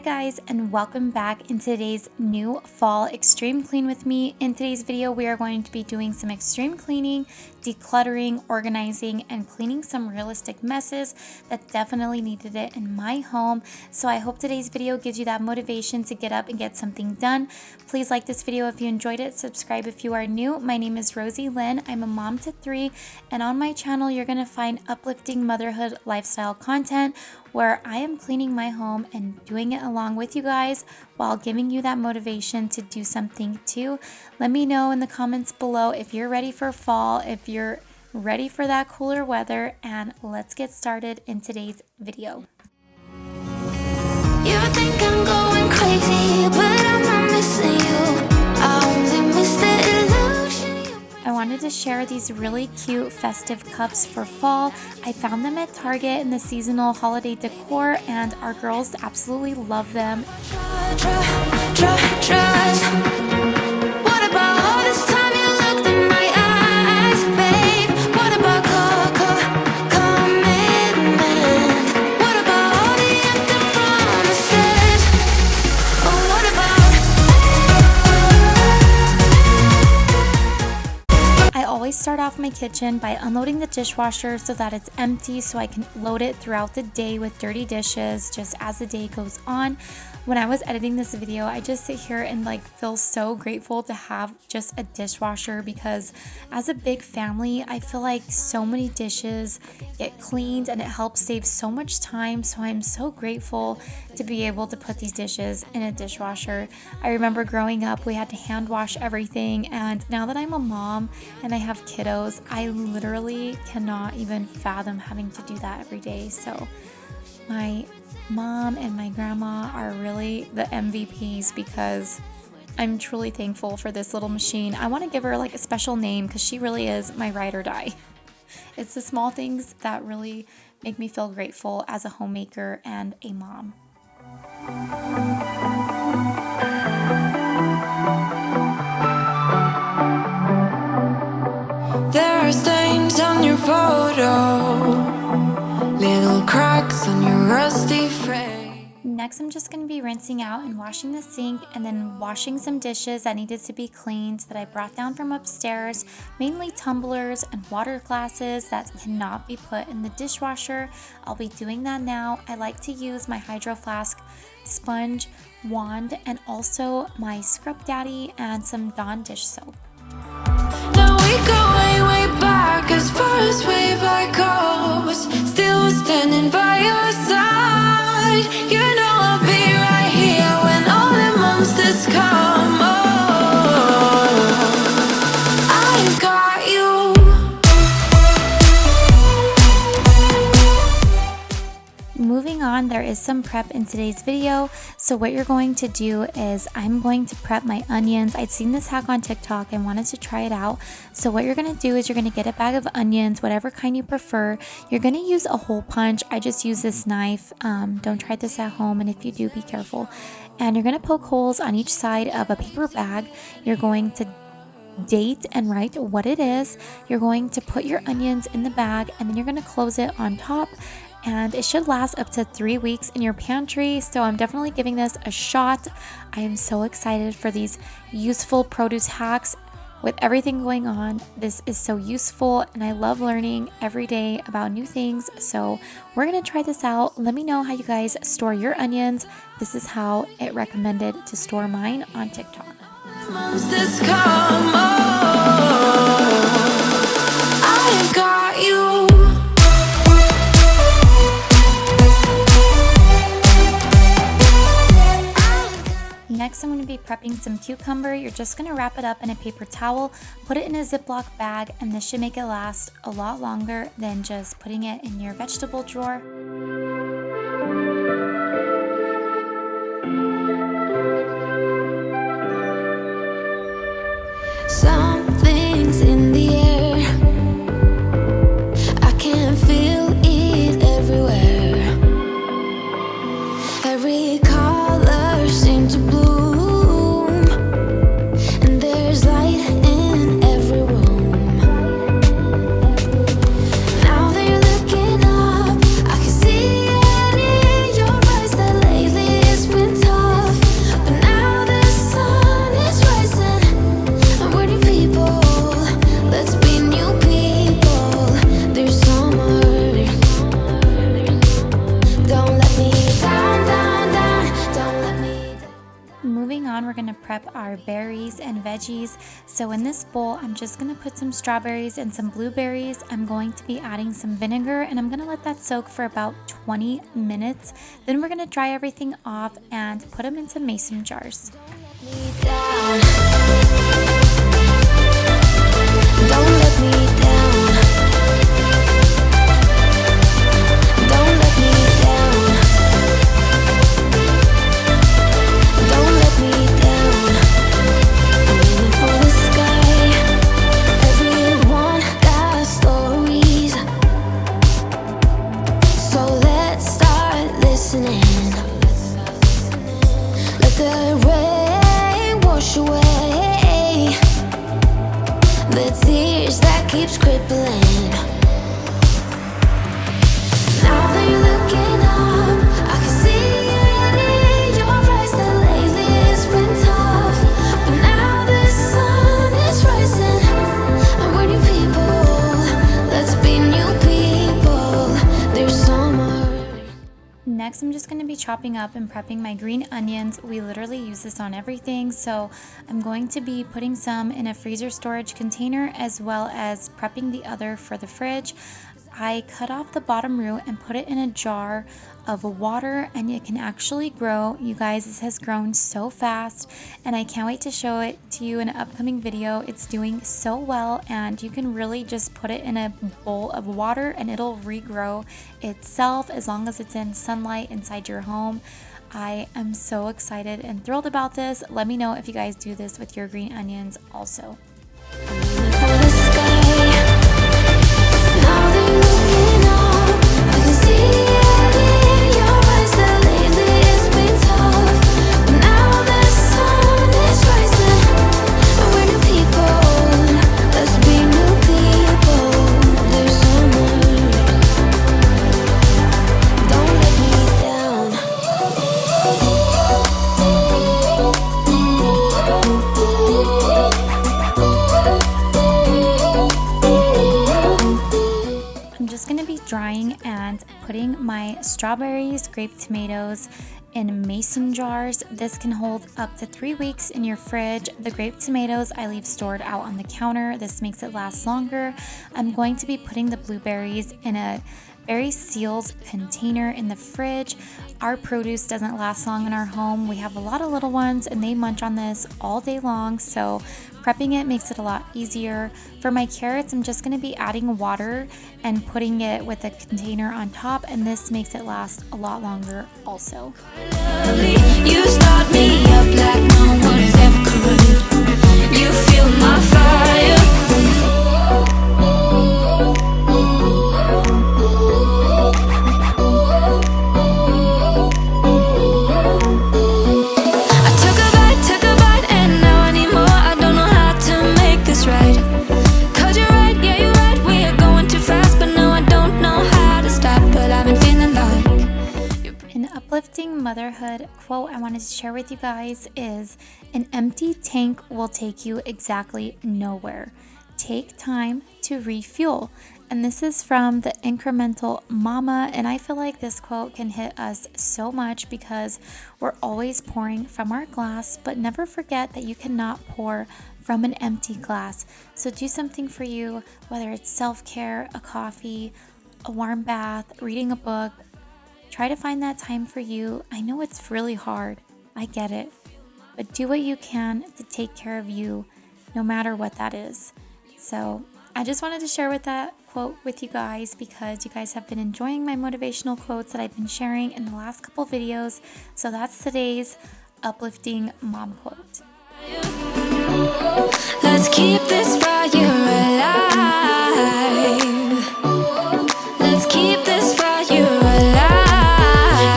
guys, and welcome back in today's new fall extreme clean with me. In today's video we are going to be doing some extreme cleaning, decluttering, organizing, and cleaning some realistic messes that definitely needed it in my home. So I hope today's video gives you that motivation to get up and get something done. Please like this video if you enjoyed it, subscribe if you are new. My name is rosielynn. I'm a mom to 3, and on my channel you're going to find uplifting motherhood lifestyle content where I am cleaning my home and doing it along with you guys while giving you that motivation to do something too. Let me know in the comments below if you're ready for fall, if you're ready for that cooler weather, and let's get started in today's video. You think I'm going crazy, but I'm not missing you. I only miss the illusion. I wanted to share these really cute festive cups for fall. I found them at Target in the seasonal holiday decor, and our girls absolutely love them. Trust. What about all this time you looked in my eyes, babe? What about commitment? What about all the empty promises? Oh, what about? I always start off my kitchen by unloading the dishwasher so that it's empty so I can load it throughout the day with dirty dishes just as the day goes on. When I was editing this video, I just sit here and feel so grateful to have just a dishwasher, because as a big family, I feel like so many dishes get cleaned and it helps save so much time. So I'm so grateful to be able to put these dishes in a dishwasher. I remember growing up, we had to hand wash everything, and now that I'm a mom and I have kiddos, I literally cannot even fathom having to do that every day. So my mom and my grandma are really the MVPs, because I'm truly thankful for this little machine. I want to give her a special name, because she really is my ride or die. It's the small things that really make me feel grateful as a homemaker and a mom. There are stains on your photo. Little cracks on your rusty frame. Next, I'm just going to be rinsing out and washing the sink, and then washing some dishes that needed to be cleaned that I brought down from upstairs, mainly tumblers and water glasses that cannot be put in the dishwasher. I'll be doing that now. I like to use my Hydro Flask sponge, wand, and also my Scrub Daddy and some Dawn dish soap. Now we go way, way back, as far as way back goes. Still standing by your side. You know I'll be right here when all the monsters come. Oh, I've got you. Moving on, there is some prep in today's video. So what you're going to do is I'm going to prep my onions. I'd seen this hack on TikTok and wanted to try it out. So what you're going to do is you're going to get a bag of onions, whatever kind you prefer. You're going to use a hole punch. I just use this knife. Don't try this at home, and if you do, be careful. And you're going to poke holes on each side of a paper bag. You're going to date and write what it is. You're going to put your onions in the bag, and then you're going to close it on top. And it should last up to 3 weeks in your pantry. So I'm definitely giving this a shot. I am so excited for these useful produce hacks. With everything going on, this is so useful, and I love learning every day about new things. So we're gonna try this out. Let me know how you guys store your onions. This is how it recommended to store mine on TikTok. Monsters come. Oh, I've got you. Next, I'm going to be prepping some cucumber. You're just going to wrap it up in a paper towel, put it in a Ziploc bag, and this should make it last a lot longer than just putting it in your vegetable drawer. Something's in the air. I can feel it everywhere. Every color seems to bloom, and there's light in every room. Now they're looking up, I can see it. on, we're gonna prep our berries and veggies. So in this bowl, I'm just gonna put some strawberries and some blueberries. I'm going to be adding some vinegar, and I'm gonna let that soak for about 20 minutes. Then we're gonna dry everything off and put them into mason jars. Don't let me down. Don't let me down. Don't let me down. I'm aiming for the sky. Everyone got stories, so let's start listening. Let the rain wash away the tears that keeps crippling. Now that you're looking up, I can see it in your eyes that lately it's been tough. But now the sun is rising, and we're new people. Let's be new people. There's summer. Next, I'm just going to be chopping up and prepping my green onions. We literally use this on everything, so I'm going to be putting some in a freezer storage container as well as prepping the other for the fridge. I cut off the bottom root and put it in a jar of water, and it can actually grow. You guys, this has grown so fast, and I can't wait to show it to you in an upcoming video. It's doing so well, and you can really just put it in a bowl of water and it'll regrow itself as long as it's in sunlight inside your home. I am so excited and thrilled about this. Let me know if you guys do this with your green onions also. Drying and putting my strawberries, grape tomatoes in mason jars. This can hold up to 3 weeks in your fridge. The grape tomatoes I leave stored out on the counter. This makes it last longer. I'm going to be putting the blueberries in a very sealed container in the fridge. Our produce doesn't last long in our home. We have a lot of little ones and they munch on this all day long, so prepping it makes it a lot easier. For my carrots, I'm just going to be adding water and putting it with a container on top, and this makes it last a lot longer also. You start me up like no one ever could. You feel my fire. Uplifting motherhood quote I wanted to share with you guys is, an empty tank will take you exactly nowhere. Take time to refuel. And this is from the Incremental Mama, and I feel like this quote can hit us so much because we're always pouring from our glass, but never forget that you cannot pour from an empty glass. So do something for you, whether it's self-care, a coffee, a warm bath, reading a book. Try to find that time for you. I know it's really hard. I get it. But do what you can to take care of you, no matter what that is. So I just wanted to share with that quote with you guys because you guys have been enjoying my motivational quotes that I've been sharing in the last couple videos. So that's today's uplifting mom quote. Let's keep this fire alive. Let's keep this fire alive.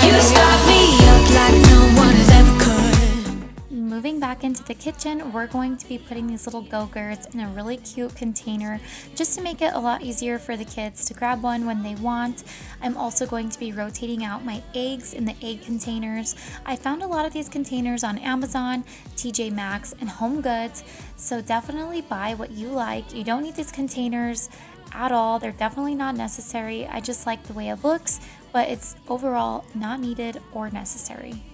You start me up like no one has ever could. Moving back into the kitchen, we're going to be putting these little Go-Gurts in a really cute container just to make it a lot easier for the kids to grab one when they want. I'm also going to be rotating out my eggs in the egg containers. I found a lot of these containers on Amazon, TJ Maxx, and Home Goods, so definitely buy what you like. You don't need these containers at all. They're definitely not necessary. I just like the way it looks, but it's overall not needed or necessary.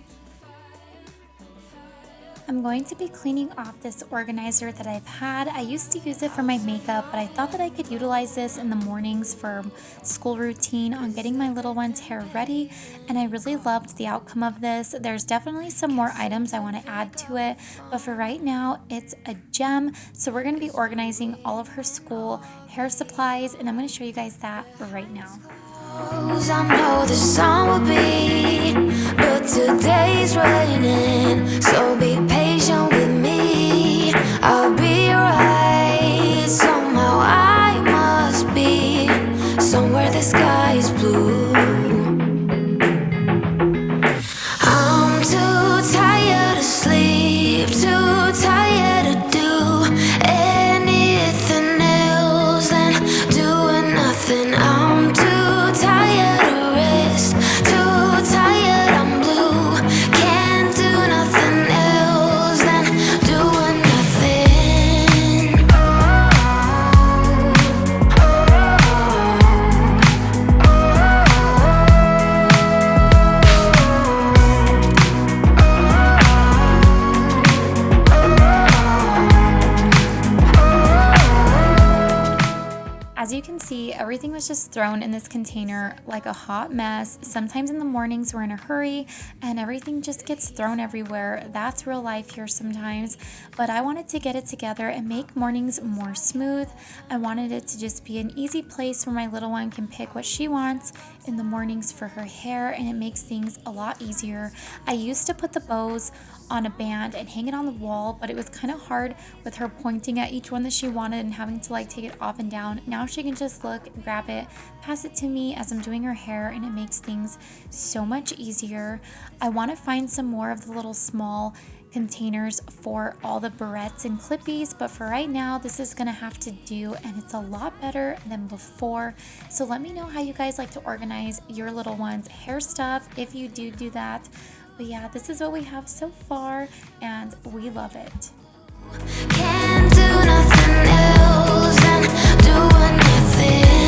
I'm going to be cleaning off this organizer that I've had. I used to use it for my makeup, but I thought that I could utilize this in the mornings for school routine on getting my little one's hair ready, and I really loved the outcome of this. There's definitely some more items I want to add to it, but for right now, it's a gem. So we're going to be organizing all of her school hair supplies, and I'm going to show you guys that right now. I know the sun will be, but today's raining, so be patient with me. I'll be right. Somehow I must be somewhere the sky is blue. I'm too tired to sleep, too tired to do anything else than doing nothing. I'm too tired to rest, too tired, I'm blue. Can't do nothing else than doing nothing. As you can see, everything was just thrown in this container like a hot mess. Sometimes in the mornings we're in a hurry and everything just gets thrown everywhere. That's real life here sometimes, but I wanted to get it together and make mornings more smooth. I wanted it to just be an easy place where my little one can pick what she wants in the mornings for her hair, and it makes things a lot easier. I used to put the bows on a band and hang it on the wall, but it was kind of hard with her pointing at each one that she wanted and having to like take it off and down. Now she can just look, grab it, pass it to me as I'm doing her hair, and it makes things so much easier. I want to find some more of the little small containers for all the barrettes and clippies, but for right now this is gonna have to do, and it's a lot better than before. So let me know how you guys like to organize your little one's hair stuff if you do that. But yeah, this is what we have so far, and we love it. Can't do nothing else than doing nothing.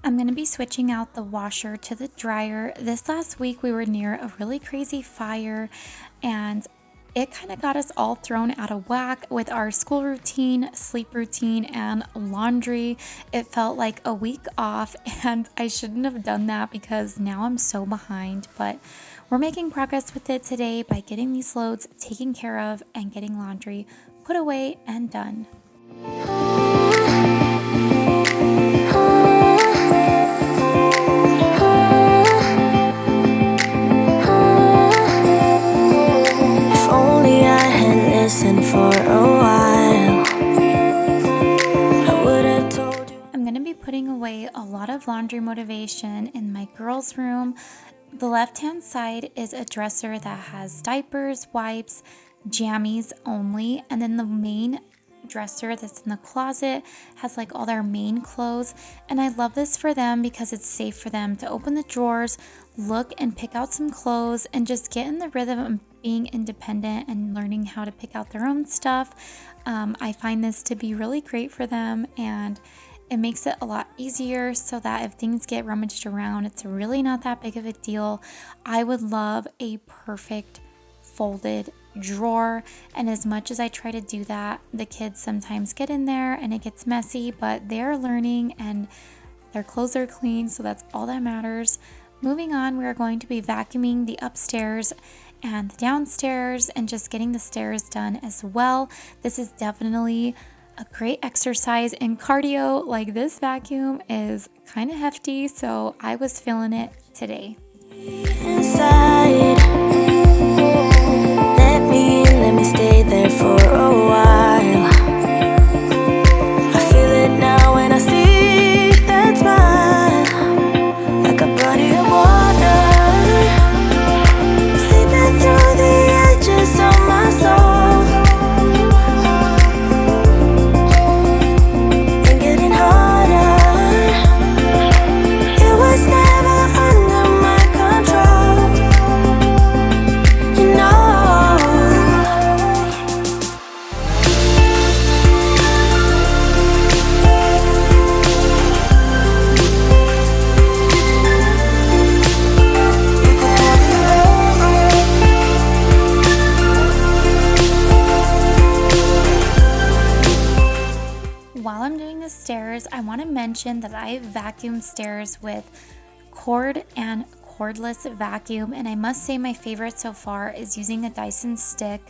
I'm going to be switching out the washer to the dryer. This last week we were near a really crazy fire, and it kind of got us all thrown out of whack with our school routine, sleep routine, and laundry. It felt like a week off, and I shouldn't have done that because now I'm so behind, but we're making progress with it today by getting these loads taken care of and getting laundry put away and done. For a while, I would have told you. I'm going to be putting away a lot of laundry motivation in my girls' room. The left-hand side is a dresser that has diapers, wipes, jammies only, and then the main dresser that's in the closet has like all their main clothes. And I love this for them because it's safe for them to open the drawers, look and pick out some clothes, and just get in the rhythm of being independent and learning how to pick out their own stuff. I find this to be really great for them, and it makes it a lot easier so that if things get rummaged around, it's really not that big of a deal. I would love a perfect folded drawer, and as much as I try to do that, the kids sometimes get in there and it gets messy, but they're learning and their clothes are clean, so that's all that matters. Moving on, we are going to be vacuuming the upstairs and the downstairs and just getting the stairs done as well. This is definitely a great exercise in cardio. Like, this vacuum is kind of hefty, so I was feeling it today. Inside, let me stay there for a while. I feel it now when I see that smile, like a body of water, seeping through the edges of my soul, and getting harder. It was never under my control. mention that I vacuum stairs with cord and cordless vacuum, and I must say my favorite so far is using a Dyson stick.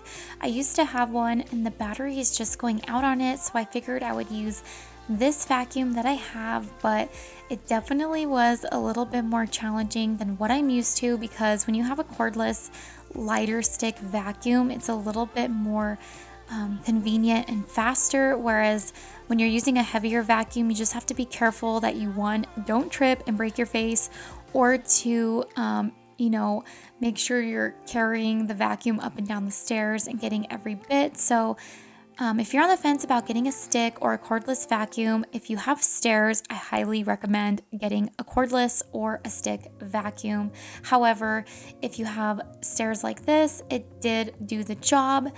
I used to have one and the battery is just going out on it, so I figured I would use this vacuum that I have, but it definitely was a little bit more challenging than what I'm used to, because when you have a cordless lighter stick vacuum, it's a little bit more convenient and faster, whereas when you're using a heavier vacuum, you just have to be careful that you, one, don't trip and break your face, or two, make sure you're carrying the vacuum up and down the stairs and getting every bit. So if you're on the fence about getting a stick or a cordless vacuum, if you have stairs, I highly recommend getting a cordless or a stick vacuum. However, if you have stairs like this, it did do the job.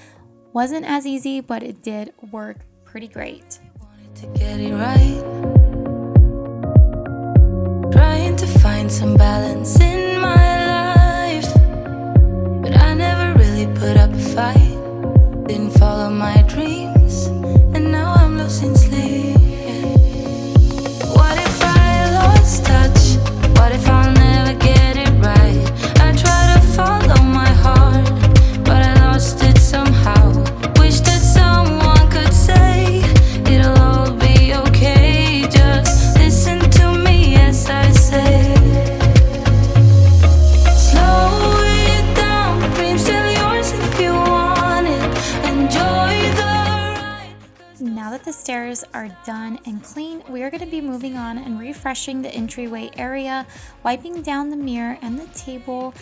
Wasn't as easy, but it did work pretty great. Wanted to get it right. Trying to find some balance in my life, but I never really put up a fight. Didn't follow my dreams, and now I'm losing sleep. What if I lost touch? What if I'll never get it right? I try to follow my heart, but I lost it somehow. Wish that someone could say it'll all be okay. Just listen to me as I say. Slow it down, dreams still yours if you want it. Now that the stairs are done and clean, we are going to be moving on and refreshing the entryway area, wiping down the mirror and the table,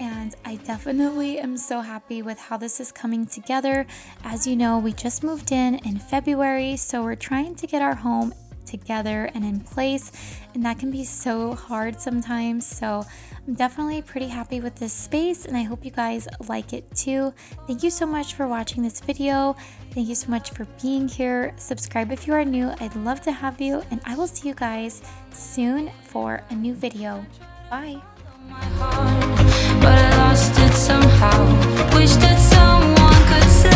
and I definitely am so happy with how this is coming together. As you know, we just moved in February, so we're trying to get our home together and in place, and that can be so hard sometimes. So I'm definitely pretty happy with this space, and I hope you guys like it too. Thank you so much for watching this video. Thank you so much for being here. Subscribe if you are new. I'd love to have you, and I will see you guys soon for a new video. Bye. But I lost it somehow. Wish that someone could say